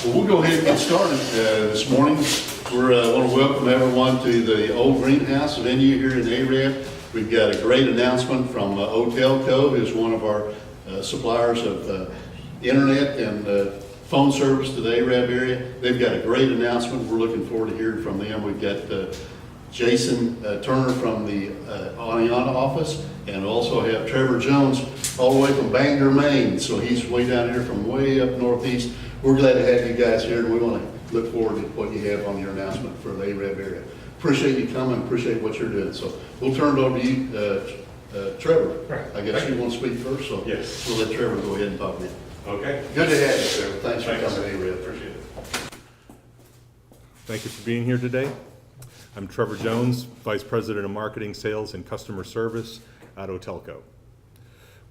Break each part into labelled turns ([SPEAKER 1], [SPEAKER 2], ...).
[SPEAKER 1] Well, we'll go ahead and get started this morning. We want to welcome everyone to the old greenhouse venue here in Arab. We've got a great announcement from Otelco, who's one of our suppliers of internet and phone service to the Arab area. They've got a great announcement. We're looking forward to hearing from them. We've got Jason Turner from the Aniana office, and also have Trevor Jones all the way from Bangor, Maine. So he's way down here from way up northeast. We're glad to have you guys here, and we want to look forward to what you have on your announcement for the Arab area. Appreciate you coming, appreciate what you're doing. So we'll turn it over to you, Trevor.
[SPEAKER 2] Right.
[SPEAKER 1] I guess you want to speak first, so
[SPEAKER 2] yes.
[SPEAKER 1] We'll let Trevor go ahead and talk to you.
[SPEAKER 2] Okay.
[SPEAKER 1] Good to have you, Trevor. Thanks for
[SPEAKER 2] Thanks.
[SPEAKER 1] coming, Arab.
[SPEAKER 2] Appreciate it.
[SPEAKER 3] Thank you for being here today. I'm Trevor Jones, Vice President of Marketing, Sales, and Customer Service at Otelco.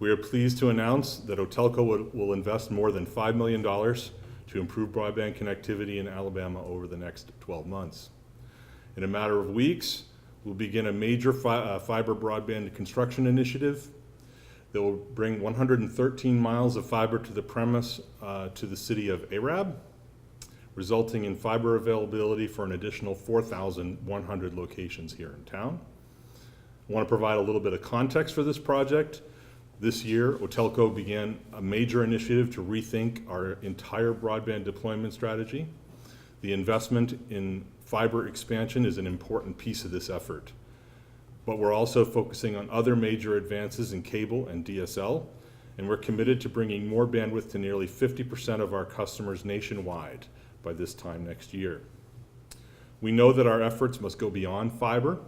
[SPEAKER 3] We are pleased to announce that Otelco will invest more than $5 million to improve broadband connectivity in Alabama over the next 12 months. In a matter of weeks, we'll begin a major fiber broadband construction initiative that will bring 113 miles of fiber to the premise to the city of Arab, resulting in fiber availability for an additional 4,100 locations here in town. I want to provide a little bit of context for this project. This year, Otelco began a major initiative to rethink our entire broadband deployment strategy. The investment in fiber expansion is an important piece of this effort, but we're also focusing on other major advances in cable and DSL, and we're committed to bringing more bandwidth to nearly 50% of our customers nationwide by this time next year. We know that our efforts must go beyond fiber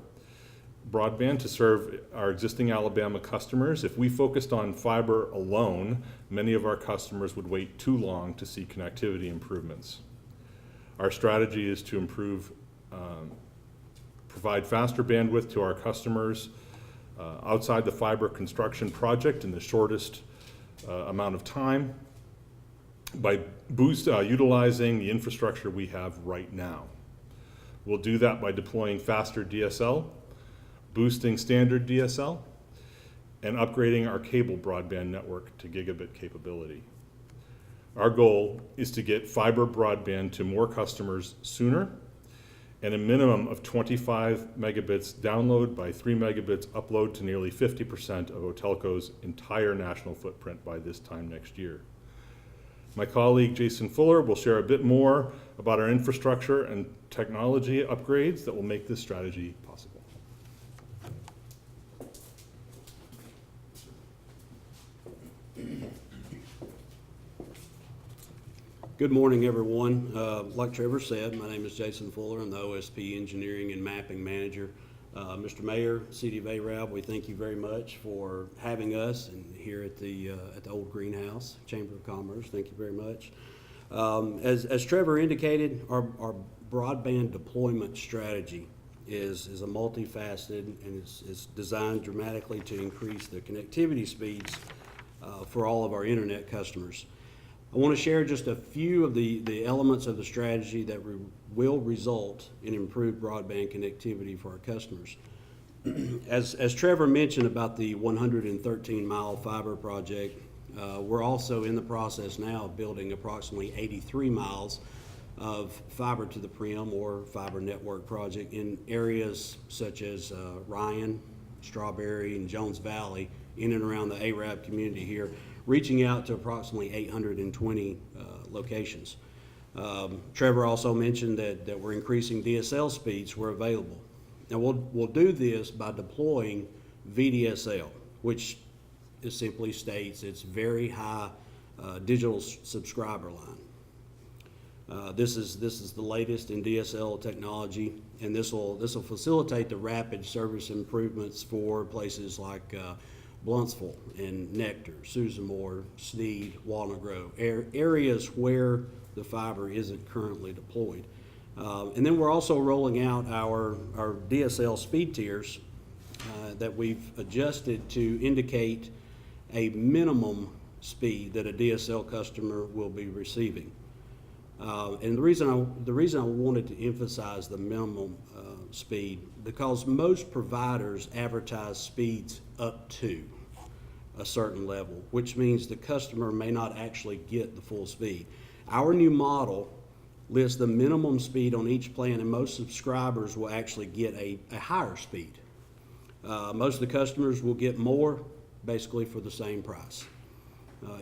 [SPEAKER 3] broadband to serve our existing Alabama customers. If we focused on fiber alone, many of our customers would wait too long to see connectivity improvements. Our strategy is to provide faster bandwidth to our customers outside the fiber construction project in the shortest amount of time by utilizing the infrastructure we have right now. We'll do that by deploying faster DSL, boosting standard DSL, and upgrading our cable broadband network to gigabit capability. Our goal is to get fiber broadband to more customers sooner, and a minimum of 25 megabits download by 3 megabits upload to nearly 50% of Otelco's entire national footprint by this time next year. My colleague Jason Fuller will share a bit more about our infrastructure and technology upgrades that will make this strategy possible.
[SPEAKER 4] Good morning, everyone. Like Trevor said, my name is Jason Fuller. I'm the OSP Engineering and Mapping Manager. Mr. Mayor, City of Arab, we thank you very much for having us and here at the old greenhouse, Chamber of Commerce. Thank you very much. As Trevor indicated, our broadband deployment strategy is a multifaceted and is designed dramatically to increase the connectivity speeds for all of our internet customers. I want to share just a few of the elements of the strategy that will result in improved broadband connectivity for our customers. As Trevor mentioned about the 113-mile fiber project, we're also in the process now of building approximately 83 miles of fiber to the prem or fiber network project in areas such as Ryan, Strawberry, and Jones Valley in and around the Arab community here, reaching out to approximately 820 locations. Trevor also mentioned that we're increasing DSL speeds where available. Now we'll do this by deploying VDSL, which simply states it's very high digital subscriber line. This is the latest in DSL technology, and this will facilitate the rapid service improvements for places like Bluntsville and Nectar, Susanmore, Sneed, Walnut Grove, areas where the fiber isn't currently deployed. And then we're also rolling out our DSL speed tiers that we've adjusted to indicate a minimum speed that a DSL customer will be receiving. And the reason I wanted to emphasize the minimum speed, because most providers advertise speeds up to a certain level, which means the customer may not actually get the full speed. Our new model lists the minimum speed on each plan, and most subscribers will actually get a higher speed. Most of the customers will get more, basically for the same price.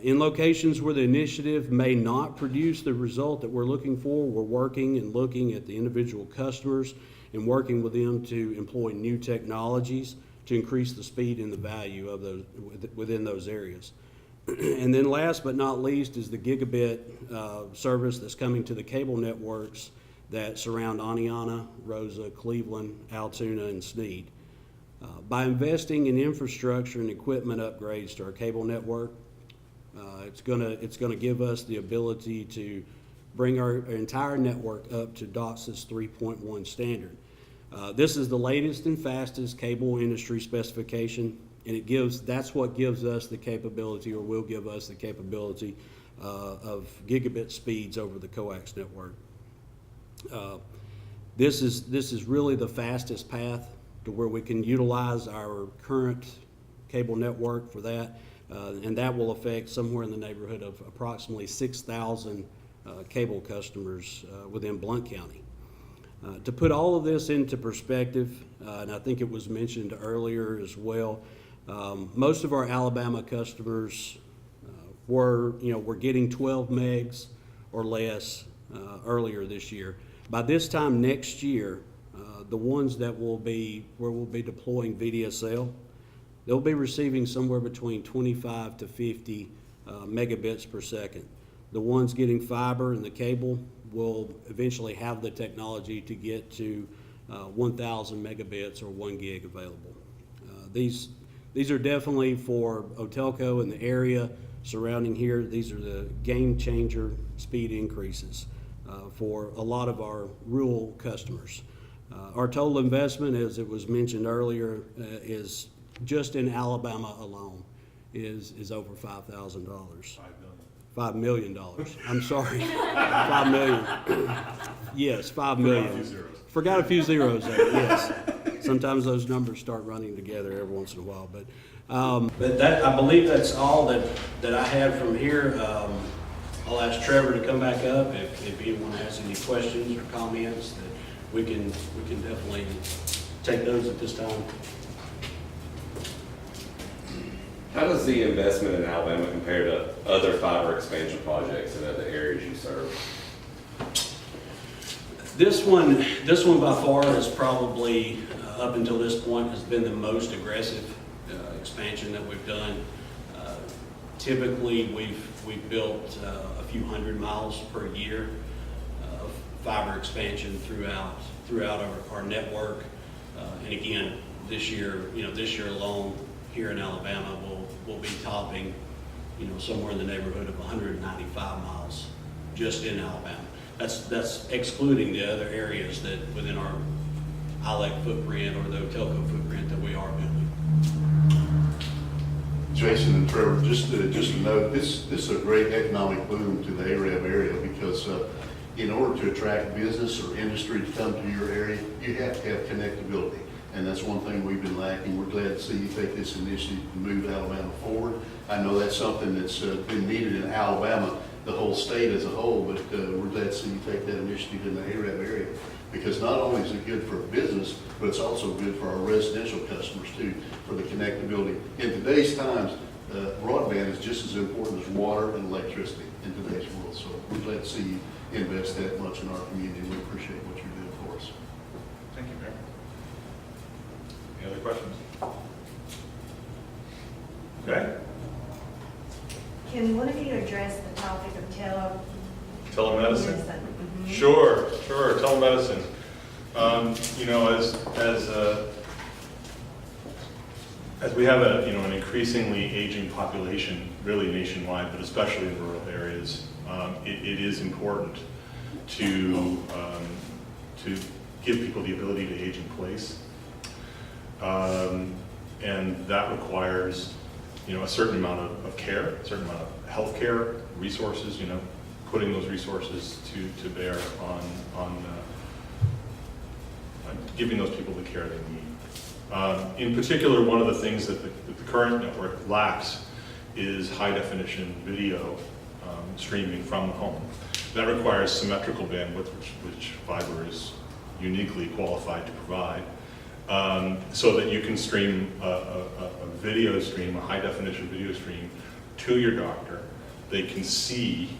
[SPEAKER 4] In locations where the initiative may not produce the result that we're looking for, we're working and looking at the individual customers and working with them to employ new technologies to increase the speed and the value of those within those areas. And then last but not least is the gigabit service that's coming to the cable networks that surround Aniana, Rosa, Cleveland, Altoona, and Sneed. By investing in infrastructure and equipment upgrades to our cable network, it's gonna give us the ability to bring our entire network up to DOCSIS 3.1 standard. This is the latest and fastest cable industry specification, and that's what gives us the capability, or will give us the capability, of gigabit speeds over the coax network. This is really the fastest path to where we can utilize our current cable network for that, and that will affect somewhere in the neighborhood of approximately 6,000 cable customers within Blount County. To put all of this into perspective, and I think it was mentioned earlier as well, most of our Alabama customers were getting 12 megs or less earlier this year. By this time next year, the ones that we'll be deploying VDSL, they'll be receiving somewhere between 25 to 50 megabits per second. The ones getting fiber and the cable will eventually have the technology to get to 1,000 megabits or 1 gig available. These are definitely for Otelco and the area surrounding here. These are the game changer speed increases for a lot of our rural customers. Our total investment, as it was mentioned earlier, is just in Alabama alone is over $5,000. $5 million. I'm sorry. 5 million. Yes, 5 million. Forgot a few zeros there, yes. Sometimes those numbers start running together every once in a while. But that, I believe that's all that I have from here. I'll ask Trevor to come back up if anyone has any questions or comments, that we can definitely take those at this time.
[SPEAKER 2] How does the investment in Alabama compare to other fiber expansion projects in other areas you serve?
[SPEAKER 4] This one by far is probably, up until this point, has been the most aggressive expansion that we've done. Typically, we've built a few hundred miles per year of fiber expansion throughout our network. And again, this year alone, here in Alabama, we'll be topping, somewhere in the neighborhood of 195 miles just in Alabama. That's excluding the other areas that within our ILEC footprint or the Otelco footprint that we are building.
[SPEAKER 1] Jason and Trevor, just to note, this is a great economic boom to the Arab area, because in order to attract business or industry to come to your area, you have to have connectivity. And that's one thing we've been lacking. We're glad to see you take this initiative to move Alabama forward. I know that's something that's been needed in Alabama, the whole state as a whole, but we're glad to see you take that initiative in the Arab area, because not only is it good for business, but it's also good for our residential customers too, for the connectivity. In today's times, broadband is just as important as water and electricity in today's world. So we're glad to see you invest that much in our community. We appreciate what you're doing for us.
[SPEAKER 3] Thank you, Mayor. Any other questions? Okay.
[SPEAKER 5] Can one of you address the topic of
[SPEAKER 3] Telemedicine?
[SPEAKER 5] Mhm.
[SPEAKER 3] Sure, telemedicine. As we have an increasingly aging population, really nationwide, but especially in rural areas, it is important to give people the ability to age in place, and that requires a certain amount of care, a certain amount of health care resources. Putting those resources to bear on giving those people the care they need. In particular, one of the things that the current network lacks is high definition video streaming from the home. That requires symmetrical bandwidth, which fiber is uniquely qualified to provide, so that you can stream a video stream, a high definition video stream to your doctor. They can see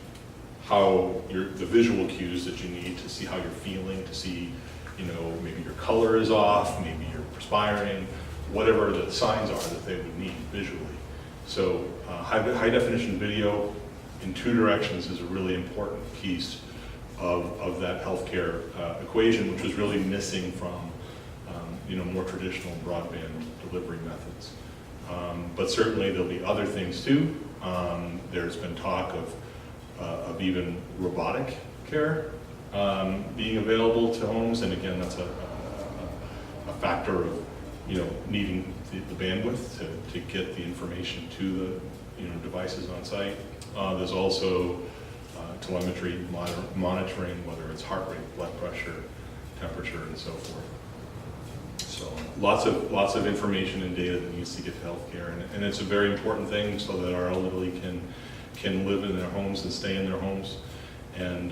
[SPEAKER 3] how the visual cues that you need to see how you're feeling, to see, maybe your color is off, maybe you're perspiring, whatever the signs are that they would need visually. So high definition video in two directions is a really important piece of that healthcare equation, which was really missing from more traditional broadband delivery methods. But certainly there'll be other things too. There's been talk of even robotic care being available to homes, and again, that's a factor of needing the bandwidth to get the information to the devices on site. There's also telemetry monitoring, whether it's heart rate, blood pressure, temperature, and so forth. So lots of information and data that needs to get to healthcare, and it's a very important thing so that our elderly can live in their homes and stay in their homes and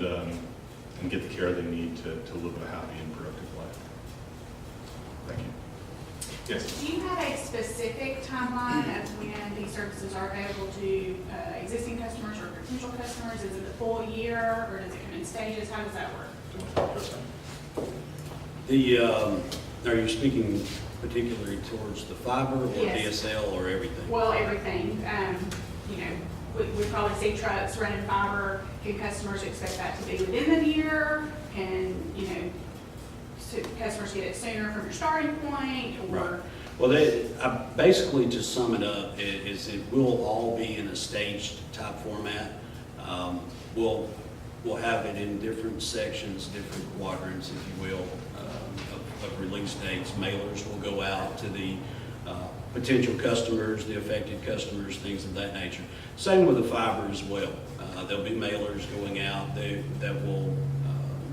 [SPEAKER 3] get the care they need to live a happy and productive life. Thank you. Yes.
[SPEAKER 6] Do you have a specific timeline of when these services are available to existing customers or potential customers? Is it the full year, or does it come in stages? How does that work?
[SPEAKER 4] Are you speaking particularly towards the fiber or
[SPEAKER 6] Yes.
[SPEAKER 4] DSL or everything?
[SPEAKER 6] Well, everything. We probably see trucks running fiber. Can customers expect that to be within the year? Can, customers get it sooner from your starting point, or?
[SPEAKER 4] Right. Well, basically, to sum it up, is it will all be in a staged type format. We'll have it in different sections, different quadrants, if you will, of release dates. Mailers will go out to the potential customers, the affected customers, things of that nature. Same with the fiber as well. There'll be mailers going out that will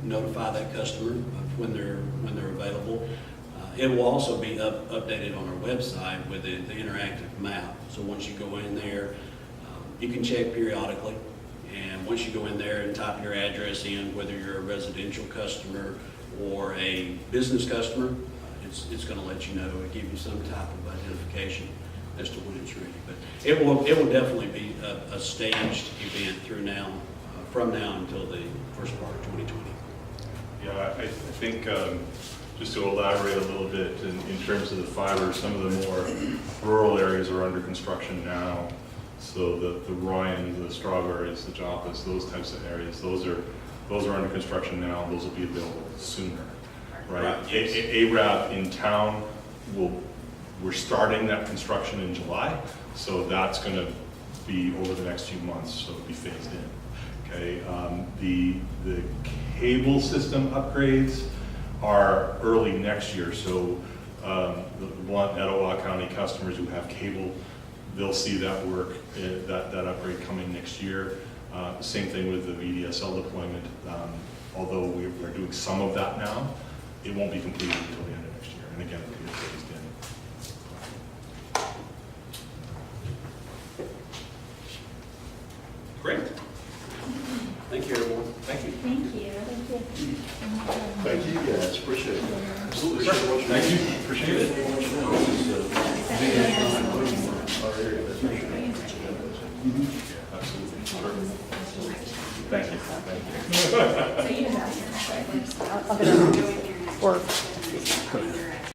[SPEAKER 4] notify that customer of when they're available. It will also be updated on our website with the interactive map. So once you go in there, you can check periodically. And once you go in there and type your address in, whether you're a residential customer or a business customer, it's going to let you know and give you some type of identification as to when it's ready. But it will definitely be a staged event from now until the first part of 2020.
[SPEAKER 3] Yeah, I think just to elaborate a little bit in terms of the fiber, some of the more rural areas are under construction now. So the Ryan, the Strawberries, the Joppas, those types of areas, those are under construction now. Those will be available sooner, right?
[SPEAKER 4] Yes.
[SPEAKER 3] ARAB in town we're starting that construction in July, so that's going to be over the next few months, so it'll be phased in. Okay, the cable system upgrades are early next year, so the Blunt, Etowah County customers who have cable, they'll see that work, that upgrade coming next year. Same thing with the VDSL deployment. Although we're doing some of that now, it won't be completed until the end of next year. And again, it'll be phased in.
[SPEAKER 4] Great. Thank you, everyone.
[SPEAKER 3] Thank you.
[SPEAKER 5] Thank you. Thank you.
[SPEAKER 1] Thank you guys, appreciate it.
[SPEAKER 3] Absolutely. Thank you. Appreciate it. Absolutely. Thank you. Thank you.
[SPEAKER 5] So you have, I'll get over. Or